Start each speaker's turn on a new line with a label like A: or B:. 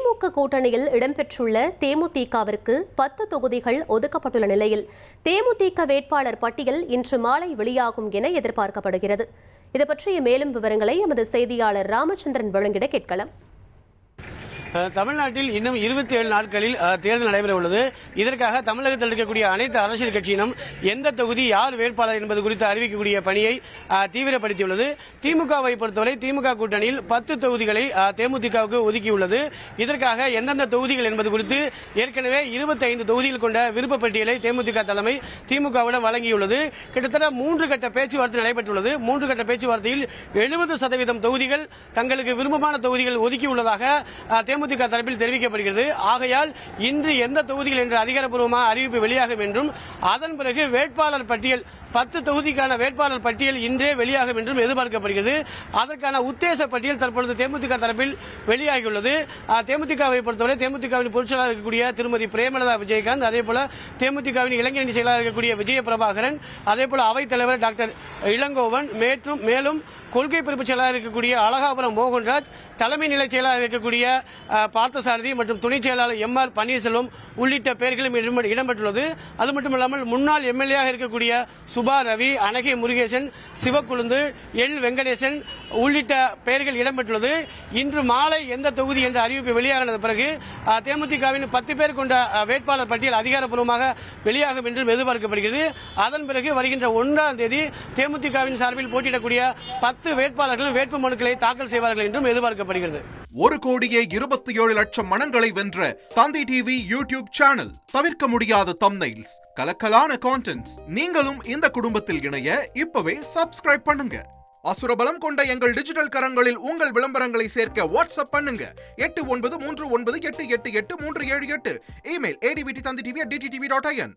A: திமுக கூட்டணியில் இடம்பெற்றுள்ள தேமுதிகவிற்கு 10 தொகுதிகள் ஒதுக்கப்பட்டுள்ள நிலையில் தேமுதிக வேட்பாளர் பட்டியல் இன்று மாலை வெளியாகும் என எதிர்பார்க்கப்படுகிறது. இது பற்றிய மேலும் விவரங்களை எமது செய்தியாளர் ராமச்சந்திரன் வழங்கிட கேட்கலாம்.
B: தமிழ்நாட்டில் இன்னும் 27 நாட்களில் தேர்தல் நடைபெற உள்ளது. இதற்காக தமிழகத்தில் இருக்கக்கூடிய அனைத்து அரசியல் கட்சியினும் எந்த தொகுதி யார் வேட்பாளர் என்பது குறித்து அறிவிக்கக்கூடிய பணியை தீவிரப்படுத்தியுள்ளது. திமுகவை பொறுத்தவரை திமுக கூட்டணியில் 10 தொகுதிகளை தேமுதிகவுக்கு ஒதுக்கியுள்ளது. இதற்காக எந்தெந்த தொகுதிகள் என்பது குறித்து ஏற்கனவே 25 தொகுதிகள் கொண்ட விருப்ப பட்டியலை தேமுதிக தலைமை திமுகவிடம் வழங்கியுள்ளது. கிட்டத்தட்ட 3 கட்ட பேச்சுவார்த்தை நடைபெற்றுள்ளது. 3 கட்ட பேச்சுவார்த்தையில் 70% தொகுதிகள் தங்களுக்கு விருப்பமான தொகுதிகள் ஒதுக்கியுள்ளதாக தேமுதிக தரப்பில் தெரிவிக்கப்படுகிறது. ஆகையால் இன்று எந்த தொகுதிகள் என்று அதிகாரப்பூர்வமாக அறிவிப்பு வெளியாகும் என்றும் அதன் பிறகு வேட்பாளர் பட்டியல் 10 தொகுதிக்கான வேட்பாளர் பட்டியல் இன்றே வெளியாகும் என்றும் எதிர்பார்க்கப்படுகிறது. அதற்கான உத்தேச பட்டியல் தற்பொழுது தேமுதிக தரப்பில் வெளியாகியுள்ளது. தேமுதிகவை பொறுத்தவரை தேமுதிகவின் பொதுச்செயலாளர் இருக்கக்கூடிய திருமதி பிரேமலதா விஜயகாந்த், அதேபோல தேமுதிகவின் இளைஞரணி செயலாளர் இருக்கக்கூடிய விஜய பிரபாகரன், அதேபோல அவைத் தலைவர் டாக்டர் இளங்கோவன், மேலும் கொள்கை பிரிவு செயலாளர் இருக்கக்கூடிய அழகாபுரம் மோகன்ராஜ், தலைமை நிலை செயலாளர் இருக்கக்கூடிய பார்த்தசாரதி மற்றும் துணை செயலாளர் எம்.ஆர். பன்னீர்செல்வம் உள்ளிட்ட பெயர்களும் இடம்பெற்றுள்ளது. அது மட்டுமல்லாமல் முன்னாள் எம்எல்ஏ இருக்கக்கூடிய சுபா ரவி, அனகை முருகேசன், சிவக்குழுந்து, எல் வெங்கடேசன் உள்ளிட்ட பெயர்கள் இடம்பெற்றுள்ளது. இன்று மாலை எந்த தொகுதி என்ற அறிவிப்பு வெளியாகின பிறகு தேமுதிகவின் 10 பேர் கொண்ட வேட்பாளர் பட்டியல் அதிகாரப்பூர்வமாக வெளியாகும் என்றும் எதிர்பார்க்கப்படுகிறது. அதன் பிறகு வருகின்ற 1ஆம் தேதி தேமுதிகவின் சார்பில் போட்டியிடக்கூடிய 10 வேட்பாளர்கள் வேட்பு மனுக்களை தாக்கல் செய்வார்கள் என்றும் எதிர்பார்க்கப்படுகிறது.
C: 1,27,00,000 மனங்களை வென்ற தந்தி டிவி யூடியூப் சேனல். தவிர்க்க முடியாத தம்ப்நெயில்ஸ், கலக்கலான கான்டென்ட்ஸ். நீங்களும் இந்த குடும்பத்தில் இணைய இப்பவே சப்ஸ்கிரைப் பண்ணுங்க. அசுரபலம் கொண்ட எங்கள் டிஜிட்டல் கரங்களில் உங்கள் விளம்பரங்களை சேர்க்க வாட்ஸ்அப் பண்ணுங்க. 8939888838. Email advtthanditv@dttv.in.